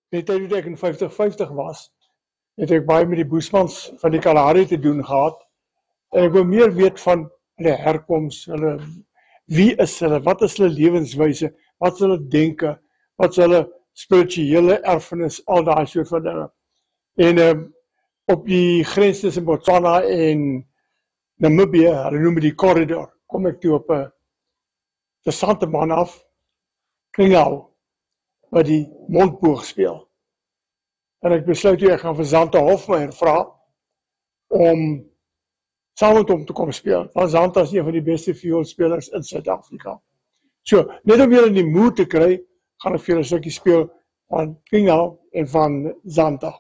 die tyd toe ek in 50-50 was, het ek baie met die Boesmans van die Kalahari te doen gehad. En ek wil meer weet van hulle herkoms, wie is hulle, wat is hulle lewenswyse, wat is hulle denke, wat is hulle spirituele erfenis, al daai soort van dinge. En op die grens tussen Botswana en Namibië, hulle noem die corridor, kom ek toe op 'n interessante man af, Kringau, wat die mondboog speel. En ek besluit toe ek gaan vir Zanta Hofmeyer vra om saam met hom te kom speel. Want Zanta is een van die beste vioolspelers in Suid-Afrika. So, net om julle in die moed te kry, gaan ek vir julle 'n stukkie speel van Kringau en van Zanta.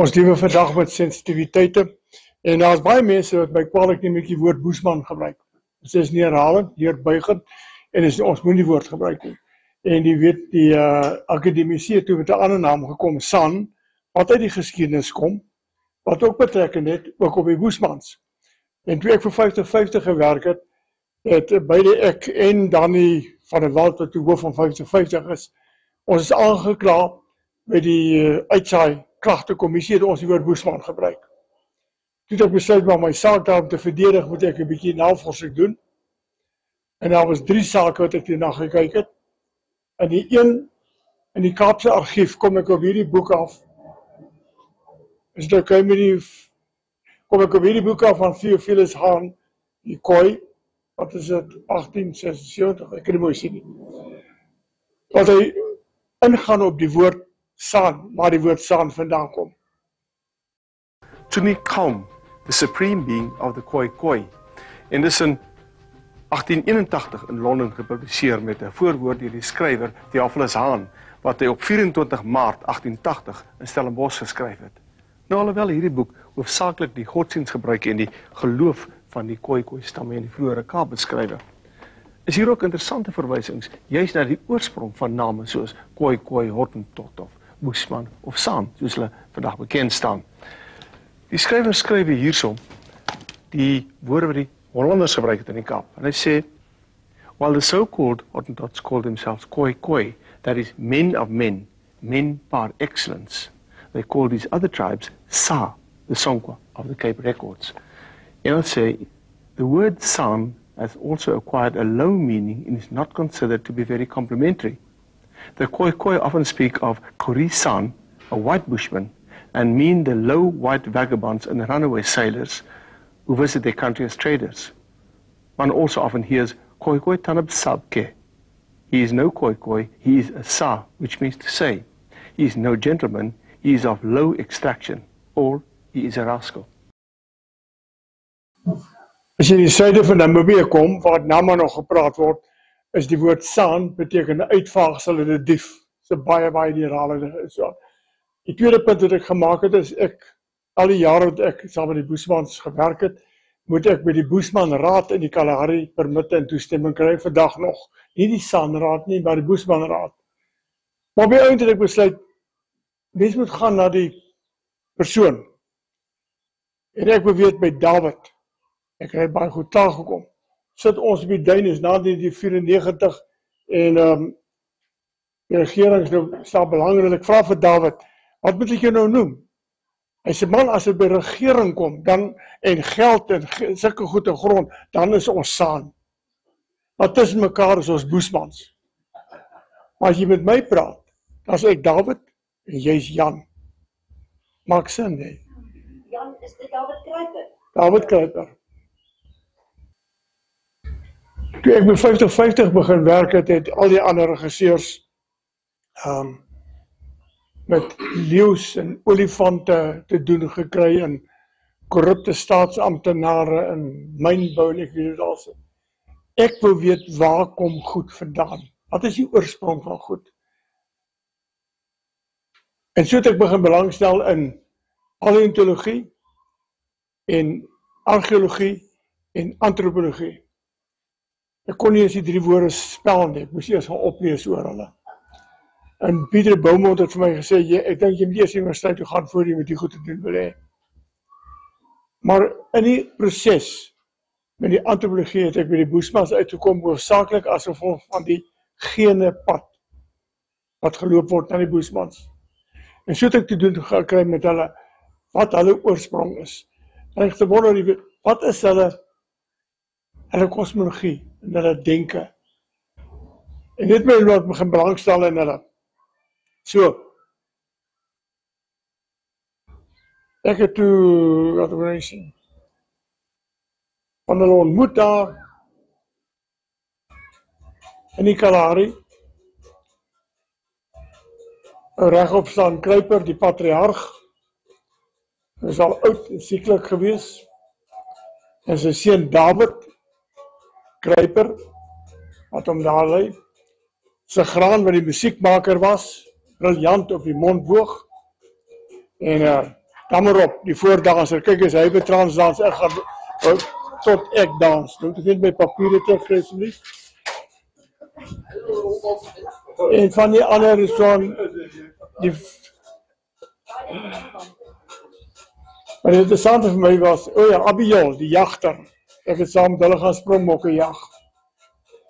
Ons lewe vandag met sensitiviteite en daar is baie mense wat my kwaadlik neem met die woord Boesman gebruik. Dit is nie herhalend, neerbuigend en ons moet nie woord gebruik nie. En die weet die akademici het toe met 'n ander naam gekom, San, wat uit die geskiedenis kom, wat ook betrekking het ook op die Boesmans. En toe ek vir 50-50 gewerk het beide ek en Danny van der Walt wat toe hoof van 50-50 is, ons is aangekla by die uitsaai kragtekommissie het ons die woord Boesman gebruik. Toe het ek besluit maar my saak daarom te verdedig, moet ek 'n bietjie navorsing doen. En daar was 3 sake wat ek hierna gekyk het. En die een, in die Kaapse argief, kom ek op hierdie boek af. Is dit okay met die, kom ek op hierdie boek af van Theophilus Hahn, die Khoi, wat is dit, 1876, ek kan nie mooi sien nie. Wat hy ingaan op die woord San, waar die woord San vandaan kom. Tunichaum, the supreme being of the Khoi. En dis in 1881 in Londen gepubliseer met 'n voorwoord deur die skrywer Theophilus Hahn, wat hy op 24 Maart 1880 in Stellenbosch geskryf het. Nou alhoewel hierdie boek hoofsaaklik die godsdiens gebruik en die geloof van die Khoi stamme in die vroeëre Kaap beskryf, is hier ook interessante verwysings juis na die oorsprong van name soos Khoi, Hottentot, Boesman of San, soos hulle vandag bekend staan. Die skrywer skryf hierso die woorde wat die Hollanders gebruik het in die Kaap. En hy sê, while the so-called Hottentots called themselves Khoi, that is men of men, men par excellence, they call these other tribes Sa, the Sonkwa of the Cape Records. And I'll say, the word San has also acquired a low meaning and is not considered to be very complimentary. The Khoi often speak of Khorisan, a white bushman, and mean the low white vagabonds and runaway sailors who visit their country as traders. One also often hears Khoi Tanab Sabke. He is no Khoi, he is a Sa, which means to say, he is no gentleman, he is of low extraction, or he is a rascal. As jy in die suide van Namibië kom, waar Nama nog gepraat word, is die woord San beteken 'n uitvaagsel en 'n dief. Dit is baie die herhaling is. Die tweede punt wat ek gemaak het is al die jare wat ek saam met die Boesmans gewerk het, moet ek by die Boesman Raad in die Kalahari permitte en toestemming kry vandag nog. Nie die San Raad nie, maar die Boesman Raad. Maar by einde het ek besluit mens moet gaan na die persoon. En ek beweet by Dawid, ek het baie goed klaargekom, sit ons op die duin is na die 94 en die regering is nou staan belangrik, ek vra vir Dawid, wat moet ek jou nou noem? Hy sê, man, as dit by regering kom, dan, en geld en sulke goed en grond, dan is ons saam. Maar tussen mekaar is ons boesmans. Maar as jy met my praat, dan is ek Dawid en jy is Jan. Maak sin, hè? Jan, is dit Dawid Kruiper? Dawid Kruiper. Toe ek met 50-50 begin werk het al die ander regisseurs met leeu's en olifante te doen gekry en korrupte staatsamptenare en mynbou en ek weet het al so. Ek wil weet waar kom goed vandaan. Wat is die oorsprong van goed? En so het ek begin belangstel in paleontologie en argeologie en antropologie. Ek kon nie eens die 3 woorde spel nie, ek moes eers gaan oplees oor hulle. En Pieter Beaumont het vir my gesê, ek dink jy moet eers universiteit toe gaan voor jy met die goed te doen wil hê. Maar in die proses, met die antropologie het ek by die Boesmans uitgekom, hoofsaaklik as gevolg van die gene pad, wat geloop word na die Boesmans. En so het ek te doen gekry met hulle, wat hulle oorsprong is. En ek te wonder, wat is hulle kosmologie, en hulle denke. En dit my laat begin belangstel in hulle. So, ek het toe, wat wil ek sê, van hulle ontmoet daar, in die Kalahari, regop staan Kruiper, die patriarg, hy is al oud en sieklik gewees, en sy seun Dawid Kruiper, wat hom daar lei, sy graan wat die musiekmaker was, briljant op die mondboog, en dan maar op, die voordanser, kyk as hy betransdans, ek gaan tot ek dans, moet ek net my papiere terugkry asseblief. En van die ander is zo'n, maar het interessante vir my was, Abiel, die jagter, ek het saam met hulle gaan springbokke jag.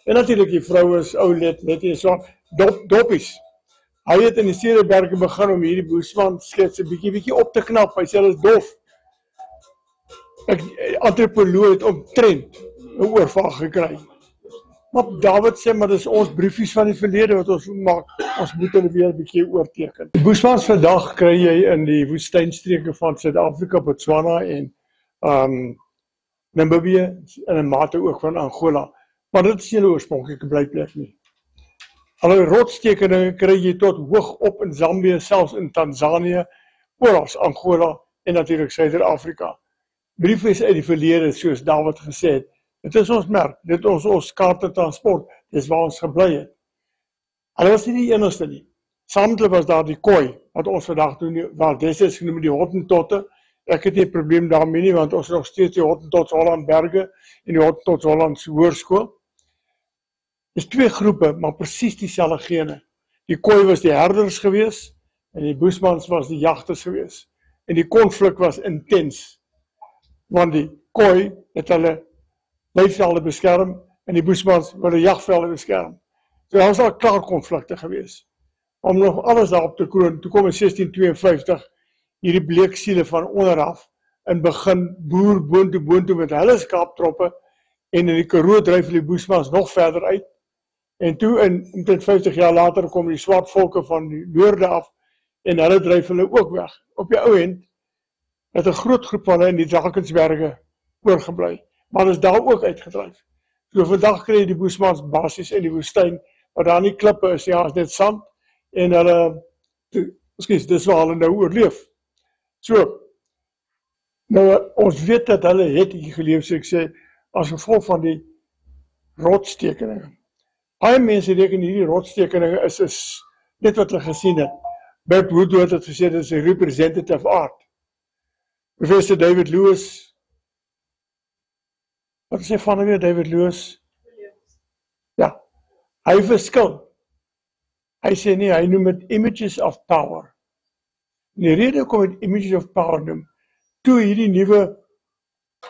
En natuurlijk die vrou is oulet, net en so, doppies. Hy het in die Stedeberge begin om hierdie Boesman skets 'n bietjie op te knap, hy sê hulle is dof. Antropoloog het omtrent 'n oorval gekry. Maar Dawid sê, maar dis ons briefies van die verlede wat ons maak, ons moet hulle weer 'n bietjie oorteken. Die Boesmans vandag kry jy in die woestynstreke van Suid-Afrika, Botswana en Namibië en 'n mate ook van Angola. Maar dit is nie 'n oorspronklike blyplek nie. Hulle rotstekeninge kry jy tot hoog op in Zambië, selfs in Tanzanië, oral Angola en natuurlik Suider-Afrika. Briefies uit die verlede, soos Dawid gesê het, dit is ons merk, dit is ons kaarte transport, dis waar ons gebly het. Hulle was nie die enigste nie. Saam met hulle was daar die Khoi, wat ons vandag doen, waar destyds genoem die Hottentotte. Ek het nie 'n probleem daarmee nie, want ons het nog steeds die Hottentots Hollandberge en die Hottentots Hollandse Hoërskool. Dis 2 groepe, maar presies dieselfde gene. Die Khoi was die herders gewees, en die Boesmans was die jagters gewees. En die konflik was intens, want die Khoi het hulle weivelde beskerm, en die Boesmans wil die jagvelde beskerm. So daar was al klaar konflikte gewees. Om nog alles daarop te kroon, toe kom in 1652, hierdie bleeksiele van onderaf, in begin boer boontoe met hulle skaaptroppe, en in die Karoo dryf die Boesmans nog verder uit, en toe in 50 jaar later kom die swart volke van die noorde af, en hulle dryf hulle ook weg. Op die ou end het 'n groot groep van hulle in die Drakensberge oorgebly, maar is daar ook uitgedryf. So vandag kry jy die Boesmans basies in die woestyn, waar daar nie klippe is, ja, is net sand, en hulle, dis waar hulle nou oorleef. So, nou, ons weet dat hulle het hier geleef, so ek sê, as gevolg van die rotstekeninge. Baie mense reken hierdie rotstekeninge is net wat hulle gesien het. Bert Woodward het gesê, dit is 'n representative art. Professor David Lewis, wat sê van weer David Lewis? Ja, hy verskil. Hy sê nie, hy noem het images of power. Die rede hoekom dit images of power noem, toe hierdie nuwe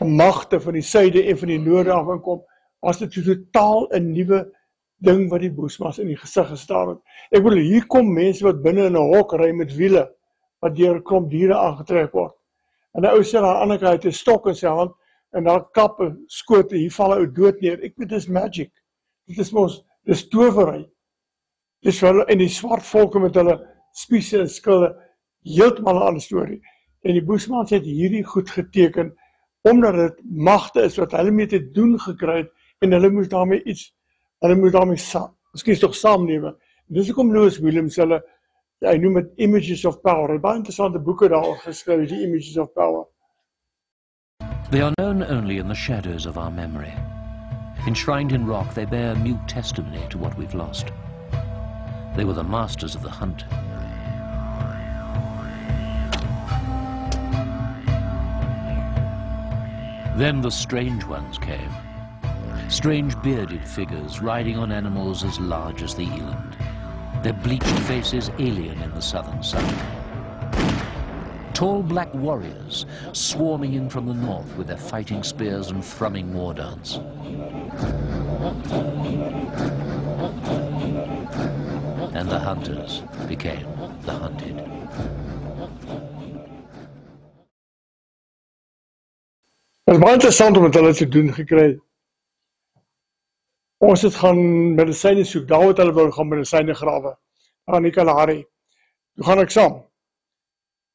magte van die suide en van die noorde af inkom, was dit totaal 'n nuwe ding wat die Boesmans in die gesig gestaar het. Ek bedoel, hier kom mense wat binne in 'n hok ry met wiele, wat deur 'n klomp diere aangetrek word. En 'n ou sê aan die ander kant, hy het 'n stok in sy hand, en daar kap 'n skoot, hier val 'n ou dood neer. Ek weet, dis magic. Dit is mos, dis towery. Dis vir hulle, en die swart volke met hulle spiese en skilde, heeltemal 'n ander storie. En die Boesmans het hierdie goed geteken, omdat dit magte is wat hulle mee te doen gekry het, en hulle moes daarmee miskien tog saamneem. Dis hoekom Lewis Williams hulle, hy noem dit Images of Power. Baie interessante boeke daar geskryf, die Images of Power. They are known only in the shadows of our memory. Enshrined in rock, they bear mute testimony to what we've lost. They were the masters of the hunt. Then the strange ones came. Strange bearded figures riding on animals as large as the eland. Their bleached faces alien in the southern sun. Tall black warriors swarming in from the north with their fighting spears and thrumming war dance. And the hunters became the hunted. Het is baie interessant om met hulle te doen gekry. Ons het gaan medisyne soek, daar het hulle wou gaan medisyne grawe, aan die Kalahari. Toe gaan ek saam.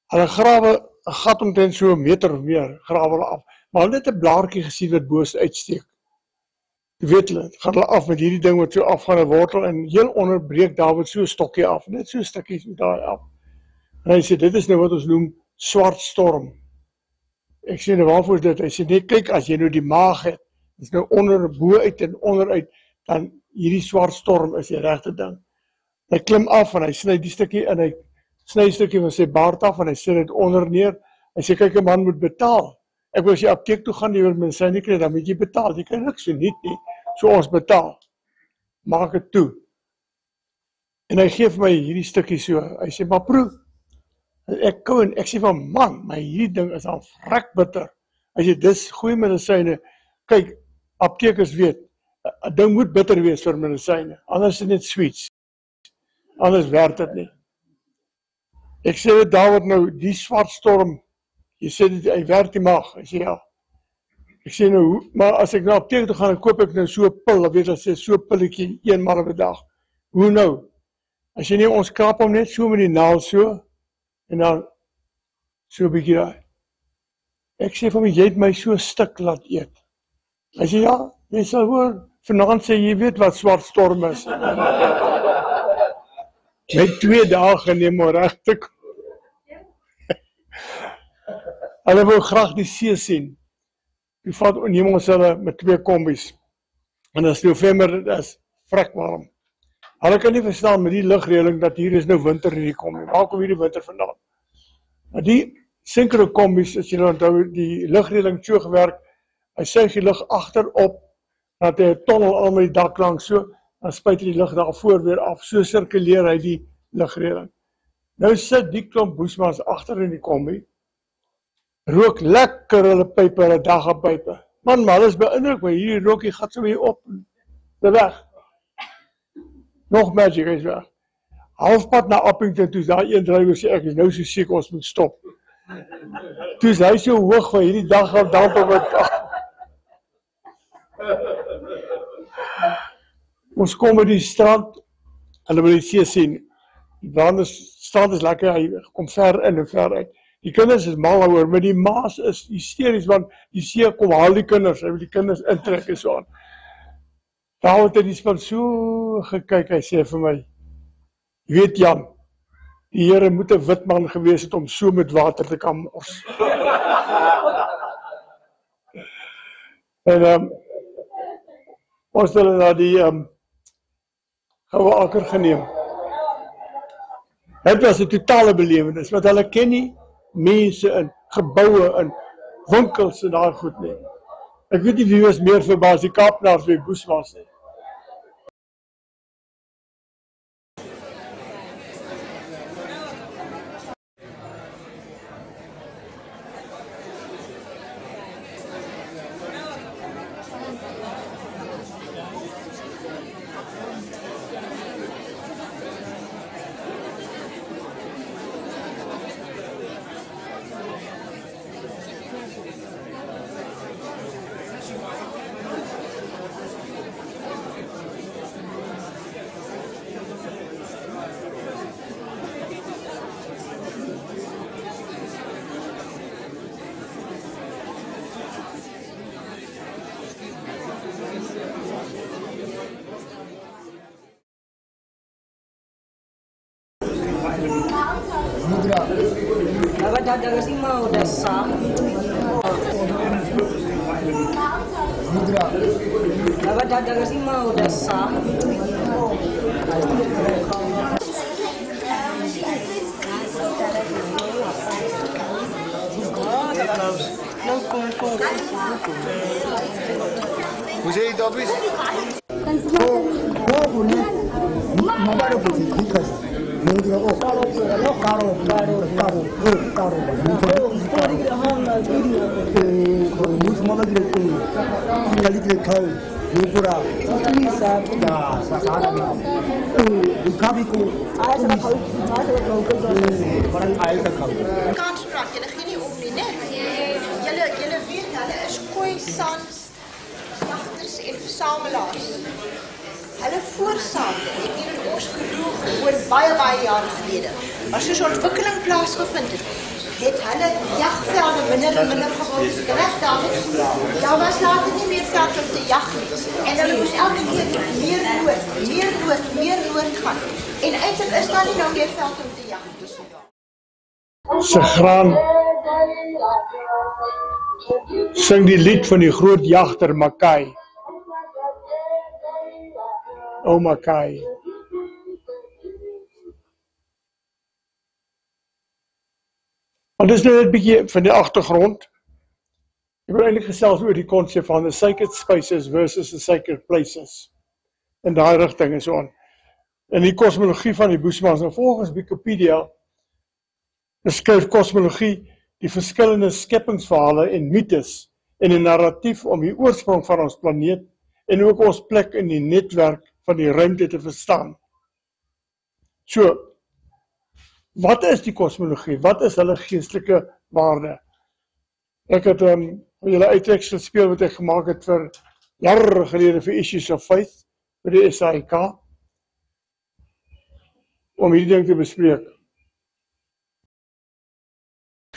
Hulle grawe 'n gat omtrent so 'n meter of meer, grawe hulle af. Maar hulle het 'n blaartjie gesien wat boos uitsteek. Toe weet hulle, gaan hulle af met hierdie ding wat so afgaan 'n wortel, en heel onder breek Dawid so 'n stokkie af, net so 'n stukkie so daar af. En hy sê, dit is nou wat ons noem swart storm. Ek sê, nou waarvoor is dit? Hy sê, nee, kyk, as jy nou die maag het, is nou onder, bo uit en onderuit, dan hierdie swart storm is die regte ding. Hy klim af en hy sny die stukkie en hy sny 'n stukkie van sy baard af en hy sit dit onder neer. Hy sê, kyk, 'n man moet betaal. Ek wil as jy apteek toe gaan, jy wil medisyne kry, dan moet jy betaal. Jy kan niks so niet nie. So ons betaal. Maak dit toe. En hy gee vir my hierdie stukkie so. Hy sê, maar proe. Ek kou en ek sê van, man, maar hierdie ding is al vrek bitter. Hy sê, dis goeie medisyne. Kyk, aptekers weet, 'n ding moet bitter wees vir medisyne. Anders is dit net sweets. Anders werk dit nie. Ek sê dit Dawid nou, die swart storm, jy sê dit, hy werk die maag. Hy sê ja. Ek sê nou, maar as ek na apteek toe gaan, dan koop ek nou so 'n pil, dan weet ek, so 'n pilletjie, eenmaal op 'n dag. Hoe nou? As jy nie, ons krap hom net so met die naal so, en dan so 'n bietjie daai. Ek sê vir my, jy het my so 'n stuk laat eet. Hy sê, ja, jy sal hoor, vanaand sê jy weet wat swart storm is. Jy het 2 dae geneem om reg te kom. Hulle wou graag die see sien. Toe neem ons hulle met 2 kombies. En as November, dit is vrek warm. Hulle kan nie verstaan met die ligreëling dat hier is nou winter in die kombi. Waar kom hierdie winter vandaan? Maar die synchro kombies, as jy onthou, die ligreëling so gewerk, hy suig die lug agterop, dat hy 'n tonnel al met die dak langs so, dan spuit hy die lug daar voor weer af, so sirkuleer hy die ligreëling. Nou sit die klomp Boesmans agter in die kombi, rook lekker hulle pype, hulle daggapype. Man, maar hulle is beïndruk, maar hierdie rookie gaat so weer op, en weg. Nog magic, hy is weg. Halfpad na Appington, toe is daar een drywer sê, ek is nou so siek, ons moet stop. Toe is hy so hoog van hierdie daggap op het dag. Ons kom by die strand, hulle wil die see sien. Die strand is lekker, hy kom ver in en ver uit. Die kinders is mal oor, maar die maas is hysteries, want die see kom haal die kinders, hy wil die kinders intrek en so aan. Daar het hy die span so gekyk, hy sê vir my, jy weet Jan, die Here moet 'n wit man gewees het om so met water te kan mors. En ons het hulle na die Goue Akker geneem. Dit was 'n totale belewenis, want hulle ken nie mense in geboue en winkels en daai goed nie. Ek weet nie wie was meer verbaas, die Kaapenaars wie Boesmans nie. Hoe zeg je dat is? Kanspraak, julle gee nie op nie, né? Julle weet hulle is Khoisan jagters en versamelaars. Hulle voorsaate het hier in ons gehoor baie jare gelede. As soos ontwikkeling plaasgevind het hulle jagvelde minder en minder geword. Reg, David? Daar was later nie meer veld om te jag nie. En hulle moes elke keer meer noord gaan. En eintlik is daar nie nou meer veld om te jag nie. Se graan sing die lied van die groot jagter Makai. O Makai. En dis net 'n bietjie van die agtergrond. Ek wil eintlik gesels oor die konsep van the sacred spaces versus the sacred places. In daai rigting en so aan. In die kosmologie van die Bushmans, nou volgens Wikipedia, beskryf kosmologie die verskillende skepingsverhale en mites en 'n narratief om die oorsprong van ons planeet en ook ons plek in die netwerk van die ruimte te verstaan. So, wat is die kosmologie? Wat is hulle geestelike waarde? Ek het julle uittreksel speel wat ek gemaak het vir jare gelede vir Issues of Faith, vir die SAIK, om hierdie ding te bespreek.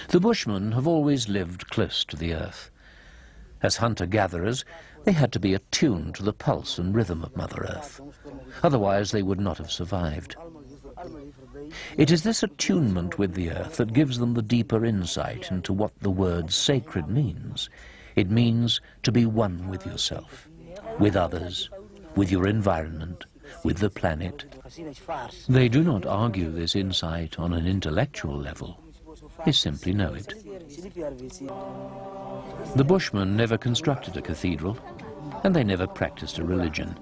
The Bushmen have always lived close to the earth. As hunter-gatherers, they had to be attuned to the pulse and rhythm of Mother Earth. Otherwise, they would not have survived. It is this attunement with the earth that gives them the deeper insight into what the word sacred means. It means to be one with yourself, with others, with your environment, with the planet. They do not argue this insight on an intellectual level. They simply know it. The Bushmen never constructed a cathedral, and they never practiced a religion.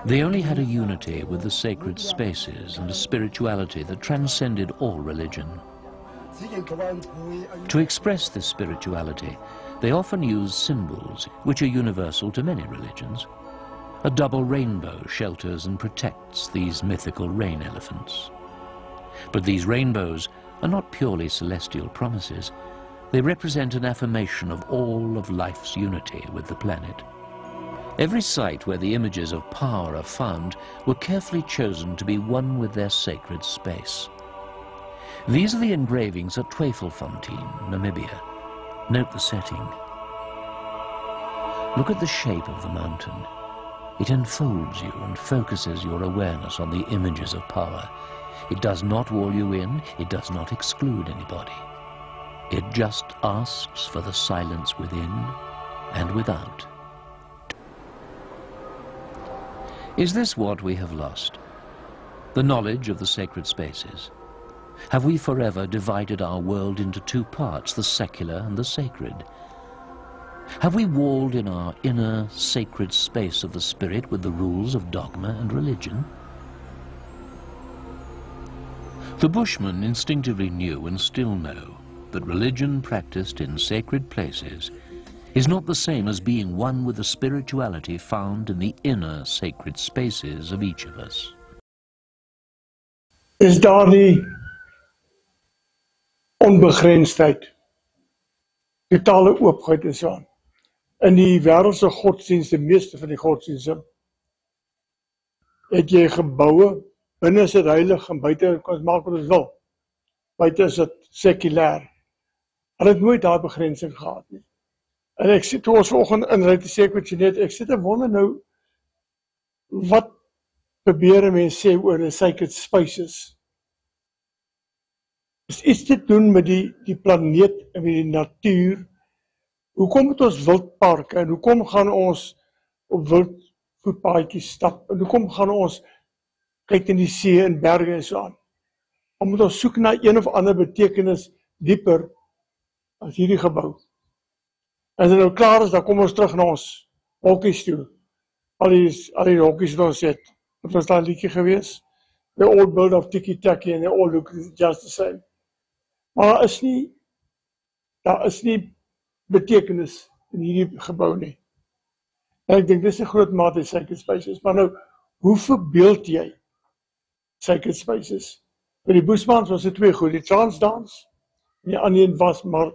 They only had a unity with the sacred spaces and a spirituality that transcended all religion. To express this spirituality, they often use symbols which are universal to many religions. A double rainbow shelters and protects these mythical rain elephants. But these rainbows are not purely celestial promises. They represent an affirmation of all of life's unity with the planet. Every site where the images of power are found were carefully chosen to be one with their sacred space. These are the engravings at Tweefelfontein, Namibia. Note the setting. Look at the shape of the mountain. It enfolds you and focuses your awareness on the images of power. It does not wall you in, it does not exclude anybody. It just asks for the silence within and without. Is this what we have lost? The knowledge of the sacred spaces? Have we forever divided our world into two parts, the secular and the sacred? Have we walled in our inner sacred space of the spirit with the rules of dogma and religion? The Bushmen instinctively knew and still know that religion practiced in sacred places is not the same as being one with the spirituality found in the inner sacred spaces of each of us. Is daar nie onbegrensdheid, totale oopheid en so aan. In die wêreldse godsdienste, meeste van die godsdienste, het jy geboue, binne is dit heilig en buite kan ons maak wat ons wil. Buite is dit sekulêr. Hulle het nooit daai begrensing gehad nie. En ek sê toe ons vanoggend inry te sê ek met Jeanette, ek sit en wonder nou wat probeer mense sê oor die sacred spaces. is iets te doen met die planeet en met die natuur. Hoekom moet ons wildparke en hoekom gaan ons op wildvoetpaadjies stap en hoekom gaan ons kyk in die see en berge en so aan? Dan moet ons soek na een of ander betekenis dieper as hierdie gebou. En as dit nou klaar is, dan kom ons terug na ons hokkies toe. Al die hokkies wat ons het. Wat was daar liedjie gewees? They all build of tiki-taki and they all look just the same. Maar daar is nie betekenis in hierdie gebou nie. En ek dink dis 'n groot mate sacred spaces. Maar nou, hoe verbeeld jy sacred spaces? By die Bushmans was dit twee goed, die transdans en die ander een was maar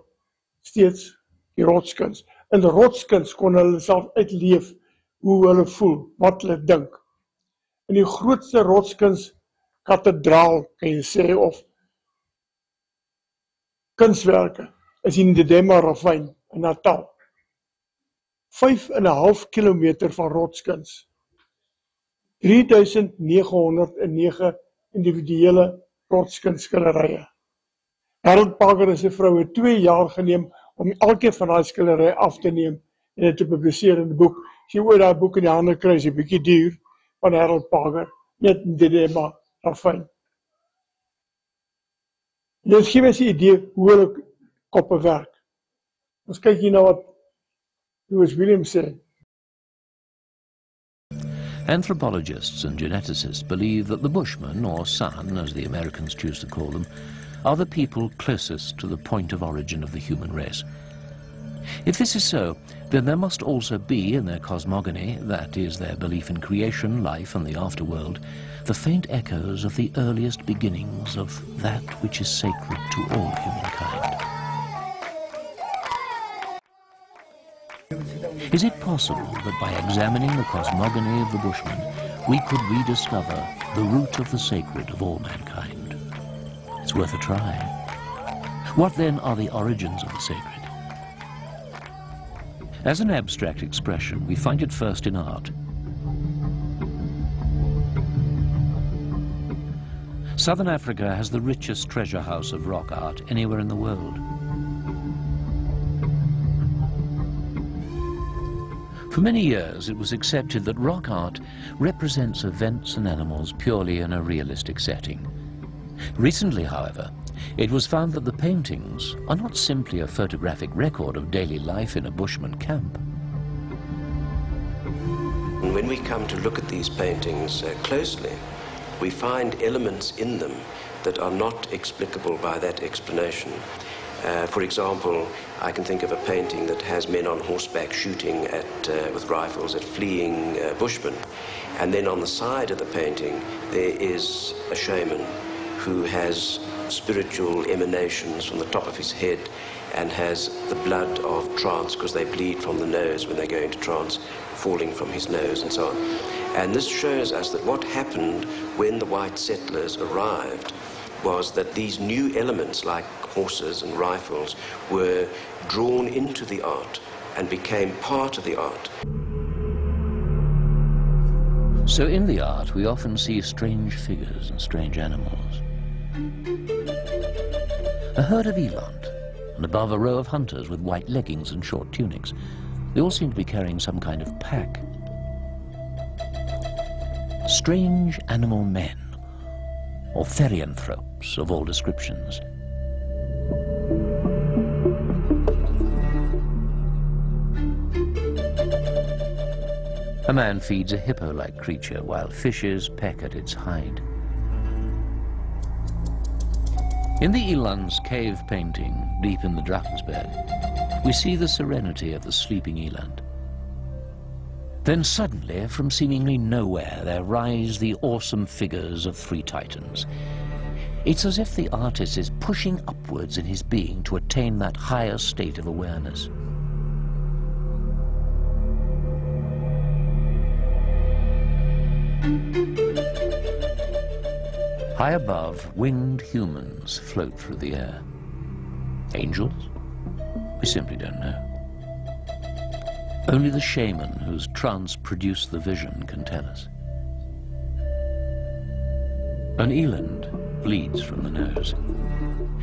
steeds die rotskuns. In die rotskuns kon hulle self uitleef hoe hulle voel, wat hulle dink. In die grootste rotskuns kathedraal, kan jy sê, of kunswerke, is in die Dedema Ravyn in Natal. 5,5 kilometer van rotskuns. 3,909 individuele rotskunsskilderye. Harold Parker en sy vrou het 2 jaar geneem om elke van daai skilderye af te neem en dit te publiseer in 'n boek. As jy ooit daai boek in die hande kry, is dit 'n bietjie duur, van Harold Parker, net in die Dedema Ravyn. Dit gee my 'n idee hoe hulle koppe werk. Ons kyk hier na wat Lewis Williams sê. Anthropologists and geneticists believe that the Bushmen, or San, as the Americans choose to call them, are the people closest to the point of origin of the human race. If this is so, then there must also be in their cosmogony, that is, their belief in creation, life, and the afterworld, the faint echoes of the earliest beginnings of that which is sacred to all humankind. Is it possible that by examining the cosmogony of the Bushmen, we could rediscover the root of the sacred of all mankind? It's worth a try. What then are the origins of the sacred? As an abstract expression, we find it first in art. Southern Africa has the richest treasure house of rock art anywhere in the world. For many years, it was accepted that rock art represents events and animals purely in a realistic setting. Recently, however, it was found that the paintings are not simply a photographic record of daily life in a Bushman camp. When we come to look at these paintings closely, we find elements in them that are not explicable by that explanation. For example, I can think of a painting that has men on horseback shooting with rifles at fleeing Bushmen. And then on the side of the painting, there is a shaman who has spiritual emanations from the top of his head and has the blood of trance, because they bleed from the nose when they go into trance, falling from his nose and so on. And this shows us that what happened when the white settlers arrived was that these new elements like horses and rifles were drawn into the art and became part of the art. So in the art, we often see strange figures and strange animals. A herd of eland, and above a row of hunters with white leggings and short tunics. They all seem to be carrying some kind of pack. Strange animal men, or therianthropes of all descriptions. A man feeds a hippo-like creature while fishes peck at its hide. In the eland's cave painting, deep in the Drakensberg, we see the serenity of the sleeping eland. Then suddenly, from seemingly nowhere, there rise the awesome figures of 3 titans. It's as if the artist is pushing upwards in his being to attain that higher state of awareness. High above, winged humans float through the air. Angels? We simply don't know. Only the shaman whose trance produced the vision can tell us. An eland, bleeds from the nose.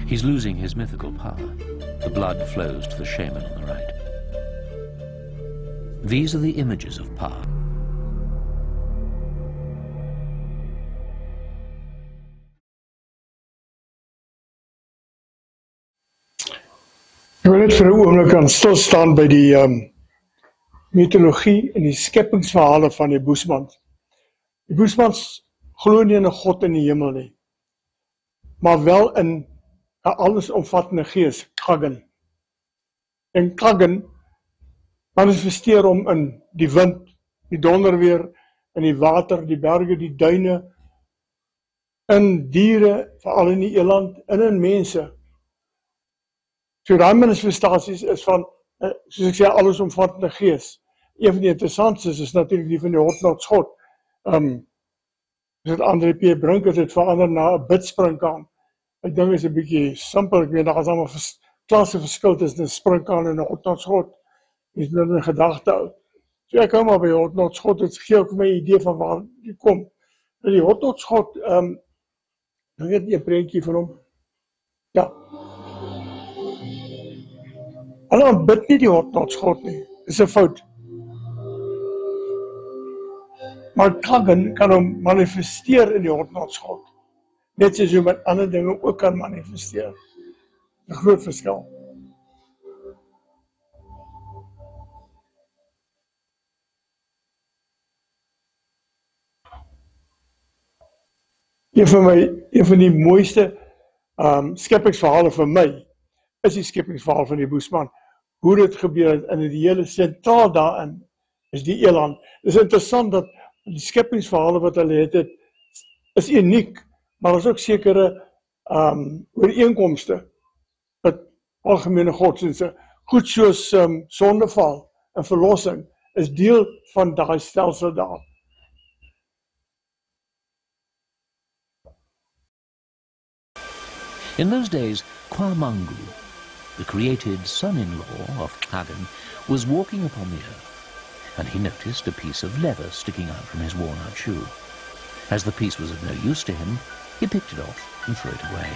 He's losing his mythical power. The blood flows to the shaman on the right. These are the images of power. Ek wil net vir 'n oomblik aan stilstaan by die mytologie en die skepingsverhale van die Boesmans. Die Boesmans glo nie in 'n God in die hemel nie, maar wel in 'n allesomvattende gees, Kagan. En Kagan manifesteer hom in die wind, die donderweer, in die water, die berge, die duine, in diere, veral in die eland, en in mense. So daai manifestasies is van, soos ek sê, allesomvattende gees. Een van die interessantstes is natuurlik die van die Hortnotsgod. Dit André P. Brink het dit verander na 'n bidspringkaan. Ek dink is 'n bietjie simpel, ek weet daar is allemaal klasse verskil tussen 'n springkaan en 'n Hortnotsgod. Mens moet dit in gedagte hou. So ek hou maar by Hortnotsgod, dit gee ook my idee van waar die kom. Die Hortnotsgod, ek weet nie 'n prentjie van hom. Ja. Hulle aanbid nie die Hortnotsgod nie, dis 'n fout. Maar Kagan kan hom manifesteer in die Hortnotsgod, net soos jy met ander dinge ook kan manifesteer. 'n Groot verskil. Een van die mooiste skepingsverhale vir my is die skepingsverhaal van die Boesman. Hoe dit gebeur het, en die hele sentraal daarin is die eland. Het is interessant dat die skepingsverhale wat hulle het, is uniek, maar er is ook sekere ooreenkomste met algemene godsdienste. Goed soos sondeval en verlossing is deel van daai stelsel daar. In those days, Kwamangu, the created son-in-law of Kagan, was walking upon the earth, and he noticed a piece of leather sticking out from his worn-out shoe. As the piece was of no use to him, he picked it off and threw it away.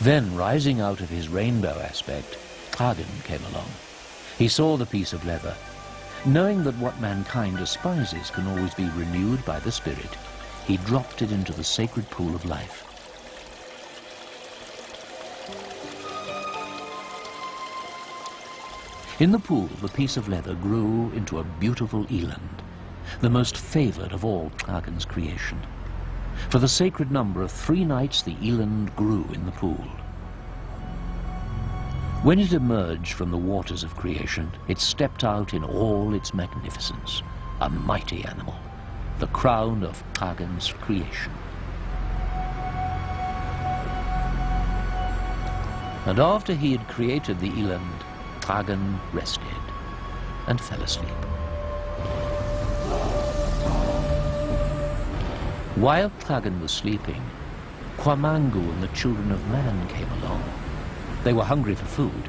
Then, rising out of his rainbow aspect, Kagan came along. He saw the piece of leather. Knowing that what mankind despises can always be renewed by the spirit, he dropped it into the sacred pool of life. In the pool, the piece of leather grew into a beautiful eland, the most favored of all Kagan's creation. For the sacred number of 3 nights, the eland grew in the pool. When it emerged from the waters of creation, it stepped out in all its magnificence, a mighty animal, the crown of Kagan's creation. And after he had created the eland, Kagan rested and fell asleep. While Kagan was sleeping, Kwamangu and the children of man came along. They were hungry for food,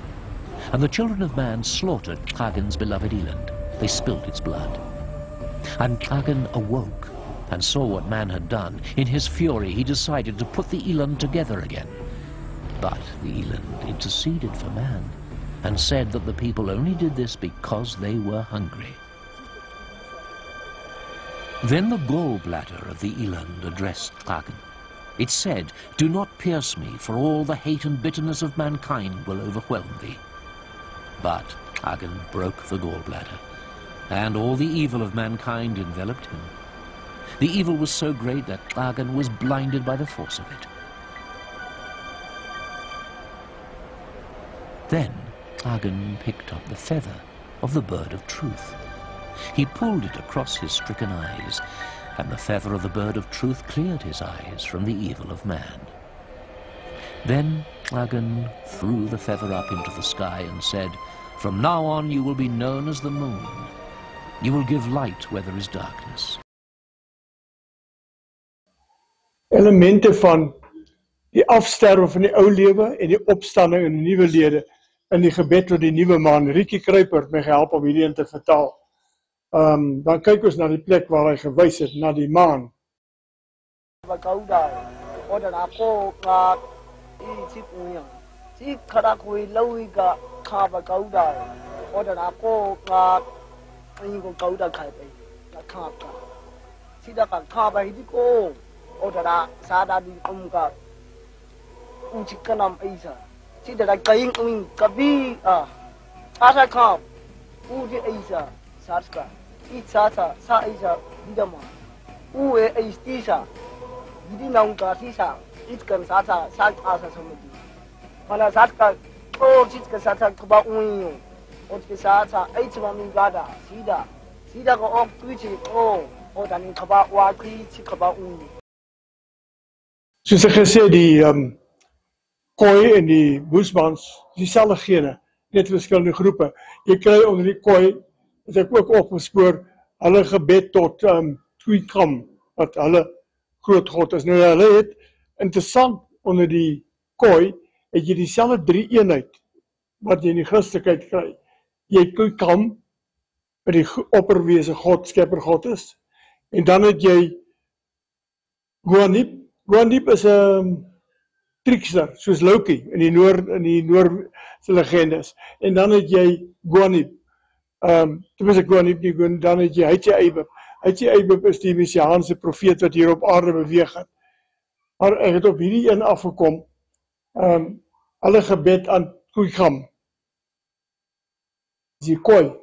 and the children of man slaughtered Kagan's beloved eland. They spilled its blood. And Kagan awoke and saw what man had done. In his fury, he decided to put the eland together again. But the eland interceded for man and said that the people only did this because they were hungry. Then the gallbladder of the eland addressed Kagan. It said, "Do not pierce me, for all the hate and bitterness of mankind will overwhelm thee." But Kagan broke the gallbladder, and all the evil of mankind enveloped him. The evil was so great that Kagan was blinded by the force of it. Then Kagan picked up the feather of the bird of truth. He pulled it across his stricken eyes, and the feather of the bird of truth cleared his eyes from the evil of man. Then Kagan threw the feather up into the sky and said, "From now on you will be known as the moon. You will give light where there is darkness." Elemente van die afsterwe van die ou lewe en die opstanding in die nuwe lede in die gebed tot die nuwe maan. Riekie Kruiper het my gehelp om hierdie in te vertaal. Dan kyk ons na die plek waar hy gewys het, na die maan. ba kauda order na ko nga I chip uya chi khara koi lawi ka kha ba kauda order na ko nga ai ko kauda khai pai na kha ka chi da ka kha ba hi ko order na sa da di ka u chi kanam aisa chi da kai ung kabi asa kha u di aisa sarska I sa aisa didama u e aistisa didi naung ka sisa itkan sa asa samudi mana satka o chitka sa kaba unyo o chitka sa ai chma mi gada sida ko ok tuichi o dan kaba wa kri chi kaba unyo soos ek gesê die Khoi en die Boesmans dieselfde gene net verskillende groepe jy kry onder die Khoi het ek ook opgespoor hulle gebed tot Tweekam wat hulle groot God is nou hulle het interessant onder die Khoi het jy dieselfde drie eenheid wat jy in die Christelikheid kry. Jy Tweekam wat die opperwese God, skepper God is. En dan het jy Guanip. Guanip is 'n trickster soos Loki in die Noordse legendes. En dan het jy Guanip. Tenminste Guanip nie, dan het jy Hytje Eibib is die messiaanse profeet wat hier op aarde beweeg het. Maar ek het op hierdie een afgekom, hulle gebed aan Tweekam. Die Khoi.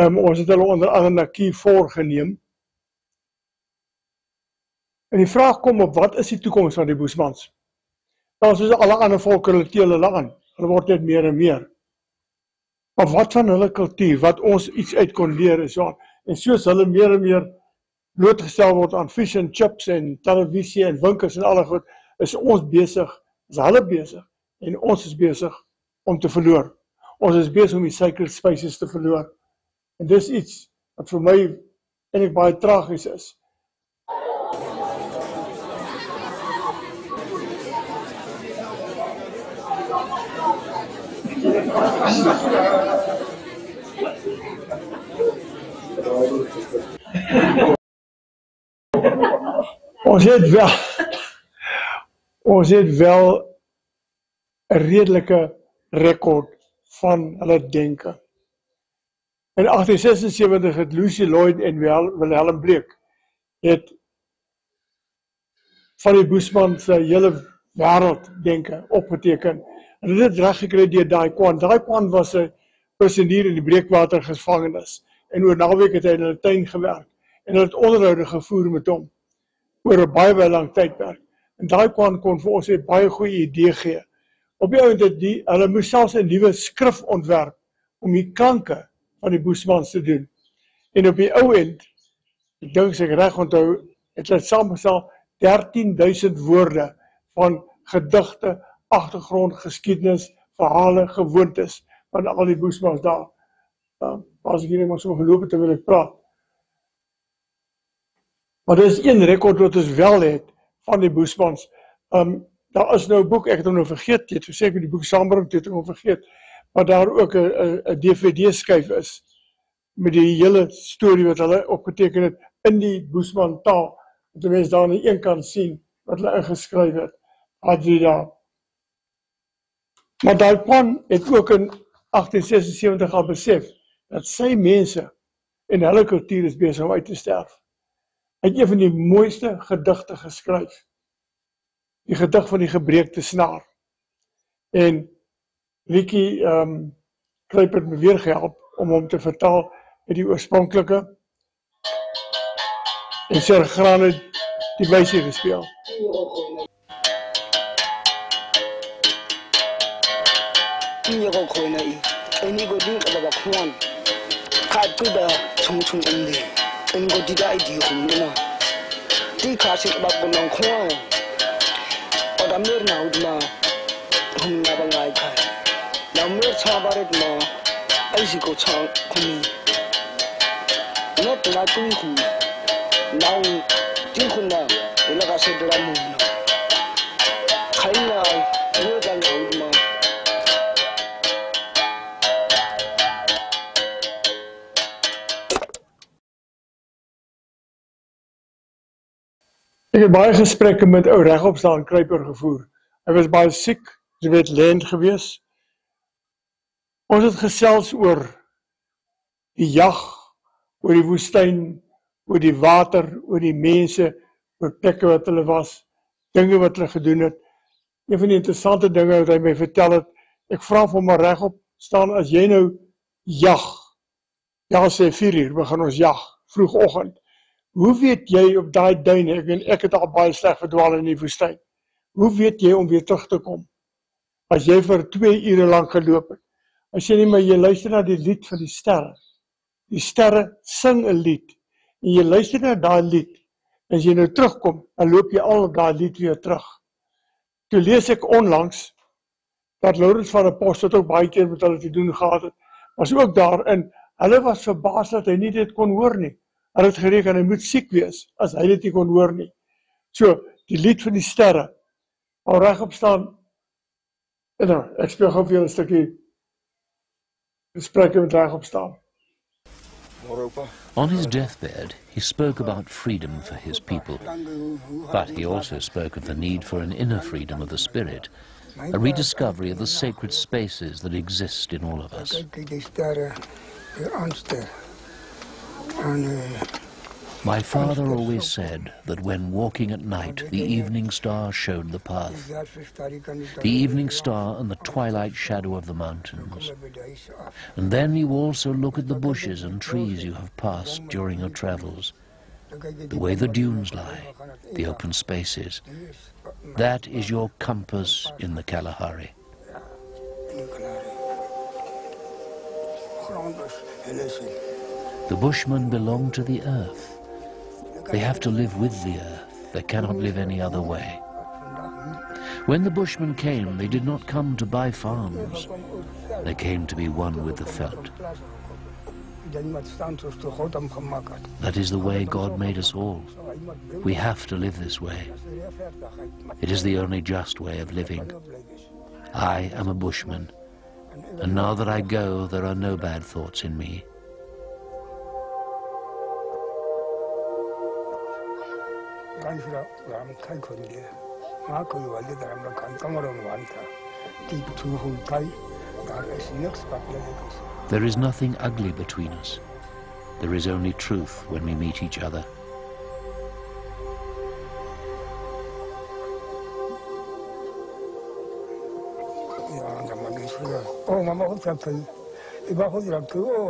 Ons het hulle onder andere na Key voorgeneem. En die vraag kom op, wat is die toekoms van die Boesmans? Nou, soos alle ander volke, hulle teel hulle aan. Hulle word net meer en meer. Maar wat van hulle kultuur, wat ons iets uit kon leer is, en soos hulle meer en meer blootgestel word aan fish and chips en televisie en winkels en alle goed, is ons besig, is hulle besig, en ons is besig om te verloor. Ons is besig om die sacred spaces te verloor. En dis iets wat vir my eintlik baie tragies is. Ons het wel 'n redelike rekord van hulle denke. In 1876 het Lucy Lloyd en Wilhelm Bleek het van die Boesman se hele wêrelddenke opgeteken. En dit het reg gekry deur Dai Quan. Dai Quan was 'n prisoner in die Breekwater gevangenis en oor naweek het hy in 'n tuin gewerk en hulle het onderhoude gevoer met hom oor 'n baie lang tydperk. En Dai Quan kon vir ons 'n baie goeie idee gee. Op die ouend het hulle moes selfs 'n nuwe skrif ontwerp om die klanke van die Boesmans te doen. En op die ou end, ek dink as ek reg onthou, het hulle saamgestel 13.000 woorde van gedigte, agtergrond, geskiedenis, verhale, gewoontes van al die Boesmans daar. As ek hier maar so geloop het, wil ek praat. Maar dit is een rekord wat ons wel het van die Boesmans. Daar is nou 'n boek, ek het hom nou vergeet, jy het gesê ek die boek saambring, het ek hom vergeet, maar daar ook 'n DVD-skyf is met die hele storie wat hulle opgeteken het in die Boesman taal, dat die mens daar aan die een kant sien wat hulle ingeskryf het, Adrida. Maar Dai Quan het ook in 1876 al besef dat sy mense en hulle kultuur is besig om uit te sterf. Hy het een van die mooiste gedigte geskryf, die gedig van die gebreekte snaar. En Likie Kruip het me weer gehelp om hom te vertaal met die oorspronklike. En Sir Graan het die wysie gespeel. Ti kasih bab gunung kuang. Orang mir na udma. Na bangai kai. Na mir sabarit ma. Aisi ko chang kuni. Na tengah tungku. Nau tungku na. Ila kasih delamu. Kai na. Mir dan udma. Ik heb baie gesprekke met ou regopstaan Kruiper gevoer. Hy was baie siek, sy het lend gewees. Ons het gesels oor die jag, oor die woestyn, oor die water, oor die mense, oor plekke wat hulle was, dinge wat hulle gedoen het. Een van die interessante dinge wat hy my vertel het, ek vra vir hom regop staan, as jy nou jag, ja sê 4 uur, begin ons jag, vroegoggend. Hoe weet jy op daai duine, ek het al baie sleg verdwaal in die woestyn, hoe weet jy om weer terug te kom, as jy vir 2 ure lang geloop het? As jy nie, maar jy luister na die lied van die sterre sing 'n lied, en jy luister na daai lied, en as jy nou terugkom, dan loop jy al op daai lied weer terug. Toe lees ek onlangs, dat Laurens van der Post het ook baie keer met hulle te doen gehad het, was ook daarin, hulle was verbaas dat hy nie dit kon hoor nie. Hy het gereken, hy moet siek wees, as hy dit nie kon hoor nie. So, die lied van die sterre, al regop staan, en nou, ek speel gou vir julle 'n stukkie gesprekke met regop staan. On his deathbed, he spoke about freedom for his people, but he also spoke of the need for an inner freedom of the spirit, a rediscovery of the sacred spaces that exist in all of us. My father always said that when walking at night, the evening star showed the path. The evening star and the twilight shadow of the mountains. And then you also look at the bushes and trees you have passed during your travels. The way the dunes lie, the open spaces. That is your compass in the Kalahari. The Bushmen belong to the earth. They have to live with the earth. They cannot live any other way. When the Bushmen came, they did not come to buy farms. They came to be one with the veldt. That is the way God made us all. We have to live this way. It is the only just way of living. I am a Bushman, and now that I go, there are no bad thoughts in me. There is nothing ugly between us. There is only truth when we meet each other.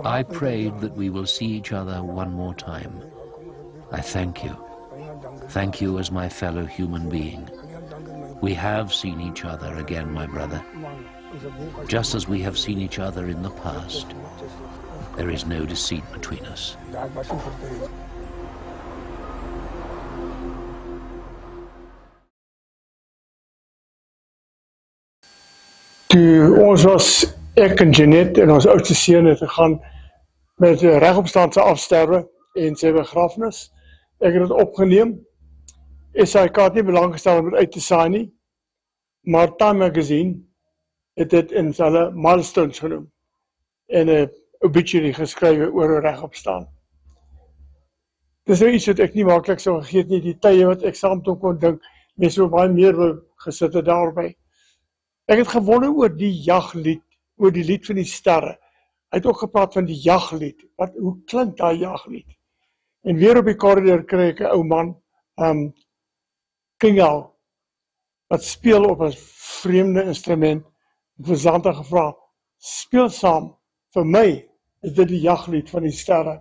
I prayed that we will see each other one more time. I thank you. Thank you as my fellow human being. We have seen each other again, my brother. Just as we have seen each other in the past, there is no deceit between us. Toe ons was, ek en Jeanette en ons oudste seun het gegaan met regopstaan se afsterwe en sy begrafnis. Ek het dit opgeneem. SAK het nie belang gestel om dit uit te saai nie, maar Time Magazine het dit in hulle milestones genoem en 'n obituary geskrywe oor regopstaan. Dis nou iets wat ek nie maklik sou vergeet nie, die tye wat ek saam toe kon dink, mense so baie meer wil gesit het daarby. Ek het gewonder oor die jaglied, oor die lied van die sterre. Hy het ook gepraat van die jaglied. Hoe klink daai jaglied? En weer op die korridor kry ek 'n ou man, Kingal, wat speel op 'n vreemde instrument. Ek het Santa gevra, speel saam, vir my is dit die jaglied van die sterre.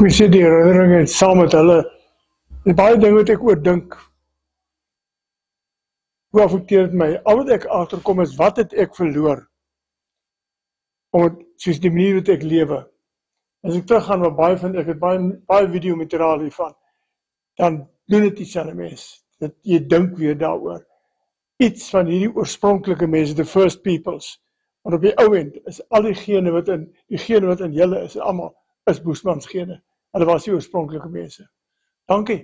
moet sê die herinneringe saam met hulle, en baie dinge wat ek oordink, hoe affekteer het my, al wat ek agterkom is, wat het ek verloor, omdat, soos die manier wat ek lewe, as ek teruggaan, wat baie vind, ek het baie videomateriaal hiervan, dan doen het iets aan die mens, dat jy dink weer daaroor, iets van hierdie oorspronklike mense, the first peoples, want op die ou end is al die gene wat in julle is, allemaal is Boesmans gene, hulle was die oorspronklike mense. Dankie.